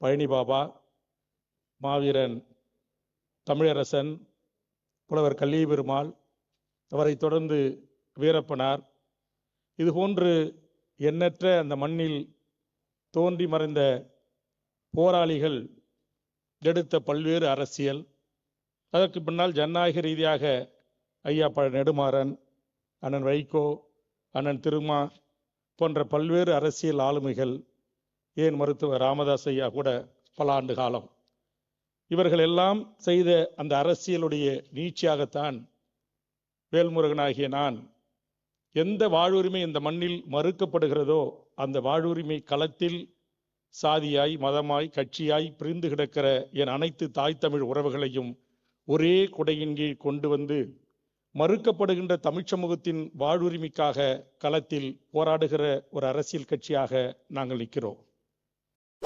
பழனி பாபா, மாவீரன் தமிழரசன், புலவர் கல்லிய பெருமாள், அவரை தொடர்ந்து வீரப்பனார், இதுபோன்று எண்ணற்ற அந்த மண்ணில் தோன்றி மறைந்த போராளிகள் எடுத்த பல்வேறு அரசியல், அதற்கு பின்னால் ஜனநாயக ரீதியாக ஐயா நெடுமாறன், அண்ணன் வைகோ, அண்ணன் திருமா போன்ற பல்வேறு அரசியல் ஆளுமைகள், ஏன் மருத்துவர் ராமதாஸ் ஐயா கூட பல ஆண்டு காலம், இவர்கள் எல்லாம் செய்த அந்த அரசியலுடைய நீட்சியாகத்தான் வேல்முருகனாகிய நான் எந்த வாழ்வுரிமை இந்த மண்ணில் மறுக்கப்படுகிறதோ அந்த வாழ்வுரிமை களத்தில் சாதியாய், மதமாய், கட்சியாய் பிரிந்து கிடக்கிற என் அனைத்து தாய் தமிழ் உறவுகளையும் ஒரே குடையின் கீழ் கொண்டு வந்து மறுக்கப்படுகின்ற தமிழ் சமூகத்தின் வாழ்வுரிமைக்காக களத்தில் போராடுகிற ஒரு அரசியல் கட்சியாக நாங்கள் நிற்கிறோம்.